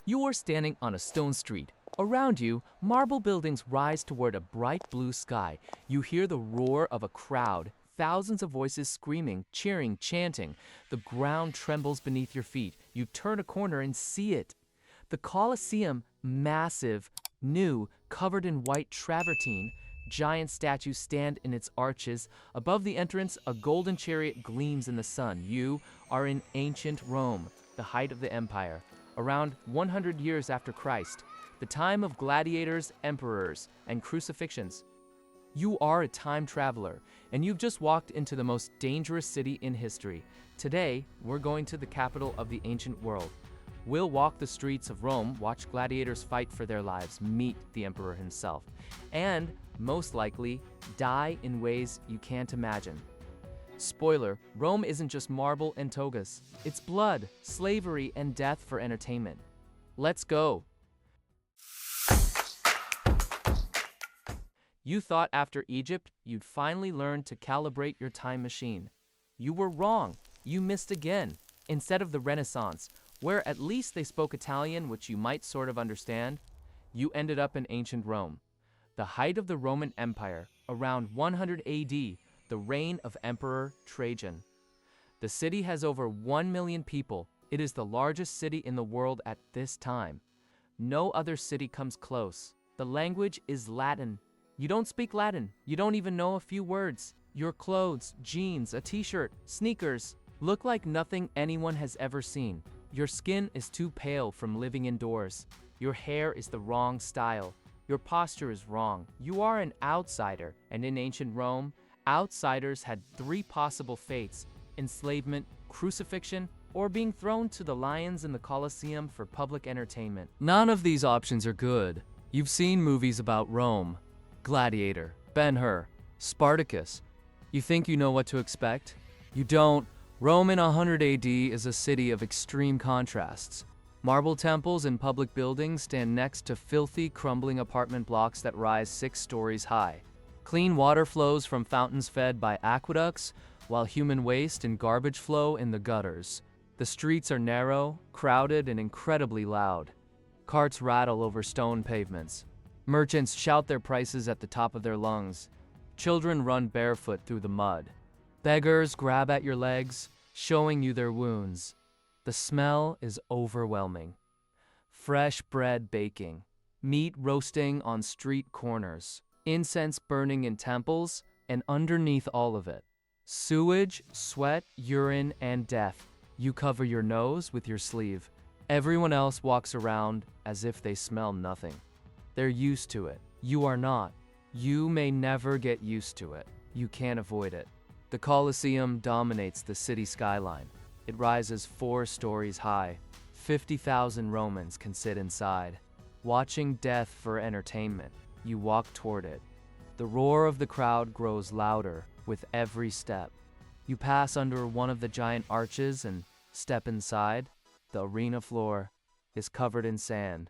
You are standing on a stone street. Around you, marble buildings rise toward a bright blue sky. You hear the roar of a crowd, thousands of voices screaming, cheering, chanting. The ground trembles beneath your feet. You turn a corner and see it. The Colosseum, massive, new, covered in white travertine. Giant statues stand in its arches. Above the entrance, a golden chariot gleams in the sun. You are in ancient Rome, the height of the empire, around 100 years after Christ, the time of gladiators, emperors, and crucifixions. You are a time traveler, and you've just walked into the most dangerous city in history. Today, we're going to the capital of the ancient world. We'll walk the streets of Rome, watch gladiators fight for their lives, meet the emperor himself, and, most likely, die in ways you can't imagine. Spoiler, Rome isn't just marble and togas. It's blood, slavery, and death for entertainment. Let's go. You thought after Egypt, you'd finally learn to calibrate your time machine. You were wrong. You missed again. Instead of the Renaissance, where at least they spoke Italian, which you might sort of understand, you ended up in ancient Rome. The height of the Roman Empire, around 100 AD, the reign of Emperor Trajan. The city has over 1 million people. It is the largest city in the world at this time. No other city comes close. The language is Latin. You don't speak Latin. You don't even know a few words. Your clothes, jeans, a t-shirt, sneakers look like nothing anyone has ever seen. Your skin is too pale from living indoors. Your hair is the wrong style. Your posture is wrong. You are an outsider, and in ancient Rome, outsiders had 3 possible fates: enslavement, crucifixion, or being thrown to the lions in the Colosseum for public entertainment. None of these options are good. You've seen movies about Rome. Gladiator, Ben-Hur, Spartacus. You think you know what to expect? You don't. Rome in 100 AD is a city of extreme contrasts. Marble temples and public buildings stand next to filthy, crumbling apartment blocks that rise 6 stories high. Clean water flows from fountains fed by aqueducts, while human waste and garbage flow in the gutters. The streets are narrow, crowded, and incredibly loud. Carts rattle over stone pavements. Merchants shout their prices at the top of their lungs. Children run barefoot through the mud. Beggars grab at your legs, showing you their wounds. The smell is overwhelming. Fresh bread baking, meat roasting on street corners, incense burning in temples, and underneath all of it, sewage, sweat, urine, and death. You cover your nose with your sleeve. Everyone else walks around as if they smell nothing. They're used to it. You are not. You may never get used to it. You can't avoid it. The Colosseum dominates the city skyline. It rises 4 stories high. 50,000 Romans can sit inside. Watching death for entertainment, you walk toward it. The roar of the crowd grows louder with every step. You pass under one of the giant arches and step inside. The arena floor is covered in sand.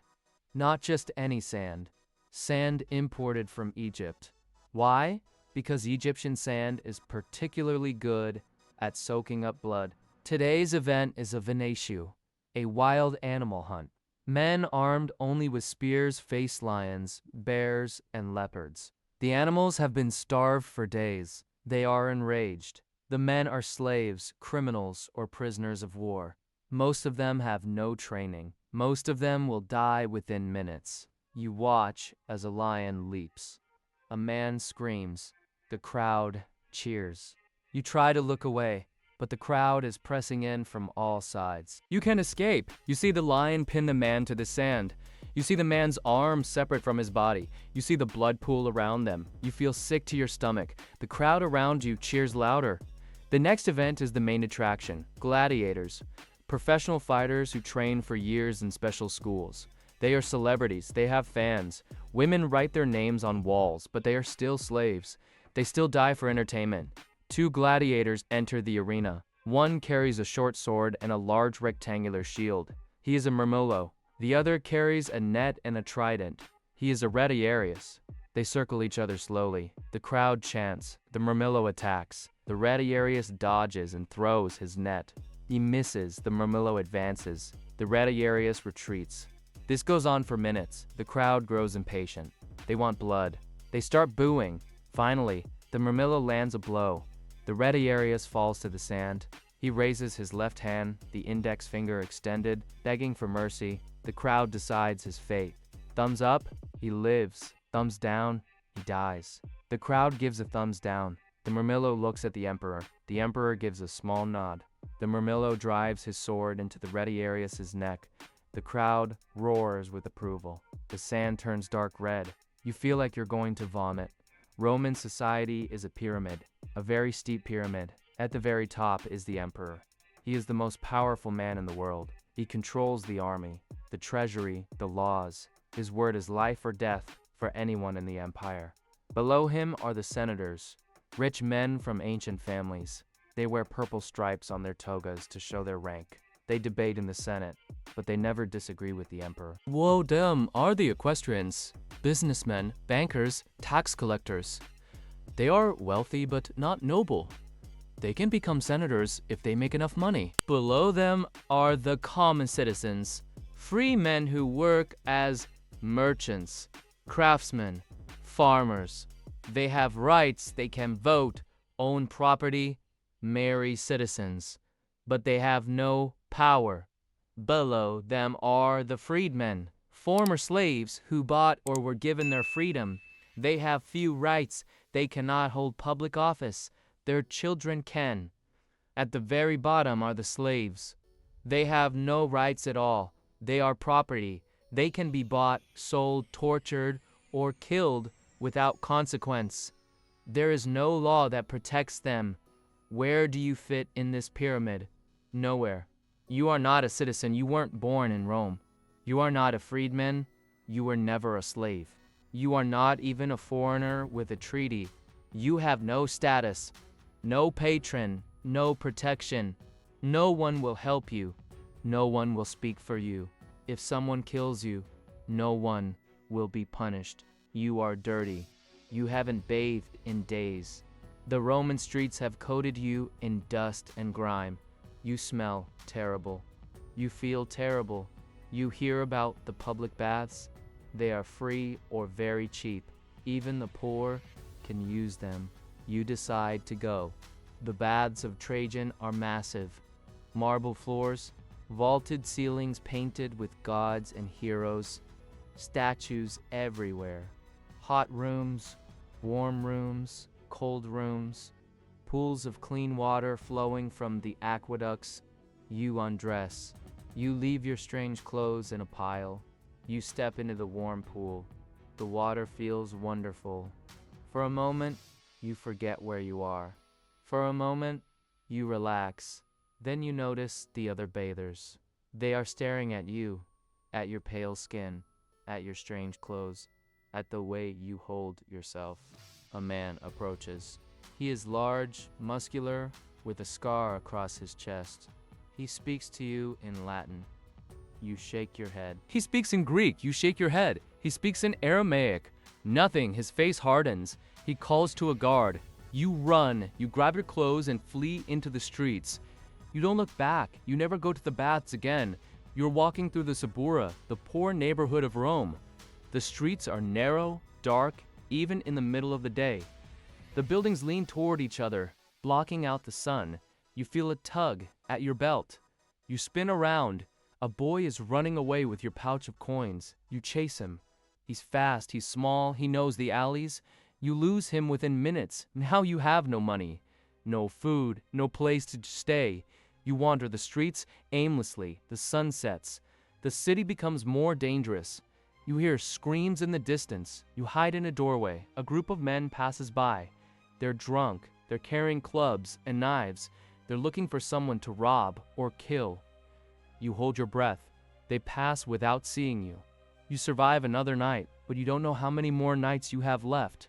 Not just any sand. Sand imported from Egypt. Why? Because Egyptian sand is particularly good at soaking up blood. Today's event is a venatio, a wild animal hunt. Men armed only with spears face lions, bears, and leopards. The animals have been starved for days. They are enraged. The men are slaves, criminals, or prisoners of war. Most of them have no training. Most of them will die within minutes. You watch as a lion leaps. A man screams. The crowd cheers. You try to look away, but the crowd is pressing in from all sides. You can escape. You see the lion pin the man to the sand. You see the man's arms separate from his body. You see the blood pool around them. You feel sick to your stomach. The crowd around you cheers louder. The next event is the main attraction, Gladiators. Professional fighters who train for years in special schools. They are celebrities. They have fans. Women write their names on walls, but they are still slaves. They still die for entertainment. 2 gladiators enter the arena. One carries a short sword and a large rectangular shield. He is a murmillo. The other carries a net and a trident. He is a retiarius. They circle each other slowly. The crowd chants. The murmillo attacks. The retiarius dodges and throws his net. He misses. The murmillo advances. The retiarius retreats. This goes on for minutes. The crowd grows impatient. They want blood. They start booing. Finally, the Murmillo lands a blow. The Retiarius falls to the sand. He raises his left hand, the index finger extended, begging for mercy. The crowd decides his fate. Thumbs up, he lives. Thumbs down, he dies. The crowd gives a thumbs down. The Murmillo looks at the Emperor. The Emperor gives a small nod. The Murmillo drives his sword into the Retiarius's neck. The crowd roars with approval. The sand turns dark red. You feel like you're going to vomit. Roman society is a pyramid, a very steep pyramid. At the very top is the Emperor. He is the most powerful man in the world. He controls the army, the treasury, the laws. His word is life or death for anyone in the empire. Below him are the senators, rich men from ancient families. They wear purple stripes on their togas to show their rank. They debate in the Senate, but they never disagree with the emperor. Whoa, them are the equestrians, businessmen, bankers, tax collectors. They are wealthy but not noble. They can become senators if they make enough money. Below them are the common citizens, free men who work as merchants, craftsmen, farmers. They have rights, they can vote, own property, marry citizens, but they have no power. Below them are the freedmen, former slaves who bought or were given their freedom. They have few rights, they cannot hold public office. Their children can. At the very bottom are the slaves. They have no rights at all. They are property. They can be bought, sold, tortured, or killed without consequence. There is no law that protects them. Where do you fit in this pyramid? Nowhere. You are not a citizen. You weren't born in Rome. You are not a freedman. You were never a slave. You are not even a foreigner with a treaty. You have no status, no patron, no protection. No one will help you. No one will speak for you. If someone kills you, no one will be punished. You are dirty. You haven't bathed in days. The Roman streets have coated you in dust and grime. You smell terrible. You feel terrible. You hear about the public baths. They are free or very cheap. Even the poor can use them. You decide to go. The baths of Trajan are massive. Marble floors, vaulted ceilings painted with gods and heroes, statues everywhere. Hot rooms, warm rooms, cold rooms, pools of clean water flowing from the aqueducts. You undress. You leave your strange clothes in a pile. You step into the warm pool. The water feels wonderful. For a moment, you forget where you are. For a moment, you relax. Then you notice the other bathers. They are staring at you, at your pale skin, at your strange clothes, at the way you hold yourself. A man approaches. He is large, muscular, with a scar across his chest. He speaks to you in Latin. You shake your head. He speaks in Greek. You shake your head. He speaks in Aramaic. Nothing. His face hardens. He calls to a guard. You run. You grab your clothes and flee into the streets. You don't look back. You never go to the baths again. You're walking through the Suburra, the poor neighborhood of Rome. The streets are narrow, dark, even in the middle of the day. The buildings lean toward each other, blocking out the sun. You feel a tug at your belt. You spin around. A boy is running away with your pouch of coins. You chase him. He's fast, he's small, he knows the alleys. You lose him within minutes. Now you have no money, no food, no place to stay. You wander the streets aimlessly. The sun sets. The city becomes more dangerous. You hear screams in the distance. You hide in a doorway. A group of men passes by. They're drunk. They're carrying clubs and knives. They're looking for someone to rob or kill. You hold your breath. They pass without seeing you. You survive another night, but you don't know how many more nights you have left.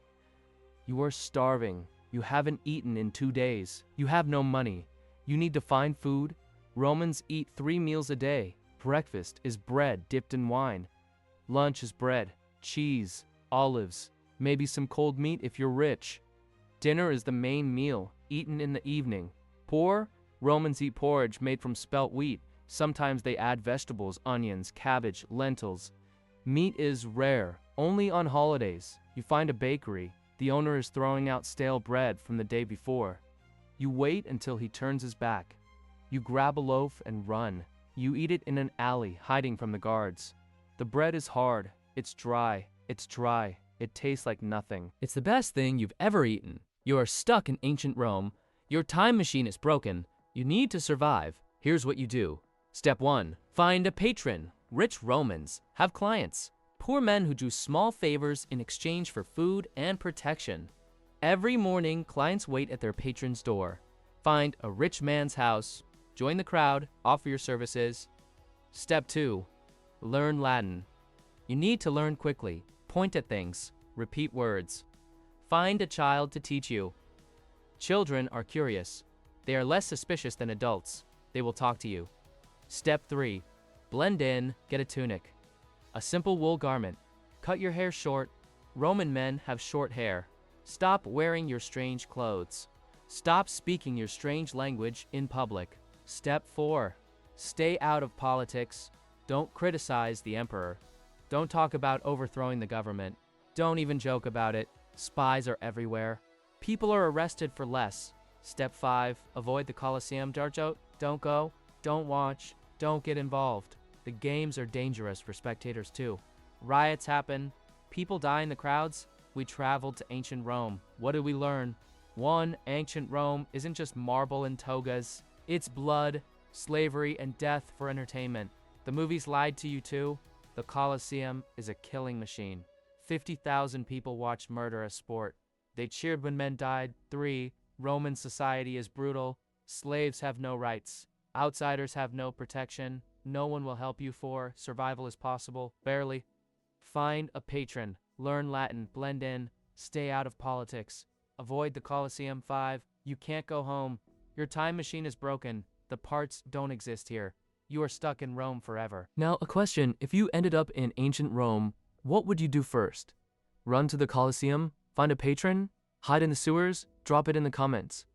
You are starving. You haven't eaten in 2 days. You have no money. You need to find food. Romans eat 3 meals a day. Breakfast is bread dipped in wine. Lunch is bread, cheese, olives, maybe some cold meat if you're rich. Dinner is the main meal, eaten in the evening. Poor? Romans eat porridge made from spelt wheat. Sometimes they add vegetables, onions, cabbage, lentils. Meat is rare, only on holidays. You find a bakery. The owner is throwing out stale bread from the day before. You wait until he turns his back. You grab a loaf and run. You eat it in an alley, hiding from the guards. The bread is hard. It's dry. It tastes like nothing. It's the best thing you've ever eaten. You are stuck in ancient Rome. Your time machine is broken. You need to survive. Here's what you do. Step 1. Find a patron. Rich Romans have clients. Poor men who do small favors in exchange for food and protection. Every morning, clients wait at their patron's door. Find a rich man's house. Join the crowd. Offer your services. Step 2. Learn Latin. You need to learn quickly. Point at things. Repeat words. Find a child to teach you. Children are curious. They are less suspicious than adults. They will talk to you. Step 3. Blend in. Get a tunic. A simple wool garment. Cut your hair short. Roman men have short hair. Stop wearing your strange clothes. Stop speaking your strange language in public. Step 4. Stay out of politics. Don't criticize the emperor. Don't talk about overthrowing the government. Don't even joke about it. Spies are everywhere. People are arrested for less. Step 5. Avoid the Colosseum. Don't go. Don't watch. Don't get involved. The games are dangerous for spectators too. Riots happen. People die in the crowds. We traveled to ancient Rome. What did we learn? 1. Ancient Rome isn't just marble and togas. It's blood, slavery, and death for entertainment. The movies lied to you too. The Colosseum is a killing machine. 50,000 people watched murder as sport. They cheered when men died. 3. Roman society is brutal. Slaves have no rights. Outsiders have no protection. No one will help you. 4. Survival is possible. Barely. Find a patron. Learn Latin. Blend in. Stay out of politics. Avoid the Colosseum. 5. You can't go home. Your time machine is broken. The parts don't exist here. You are stuck in Rome forever. Now, a question. If you ended up in ancient Rome, what would you do first? Run to the Colosseum? Find a patron? Hide in the sewers? Drop it in the comments.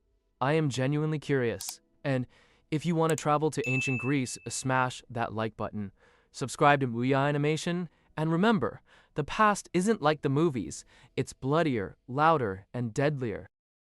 I am genuinely curious. And if you want to travel to ancient Greece, smash that like button. Subscribe to Muya Animation. And remember, the past isn't like the movies. It's bloodier, louder, and deadlier.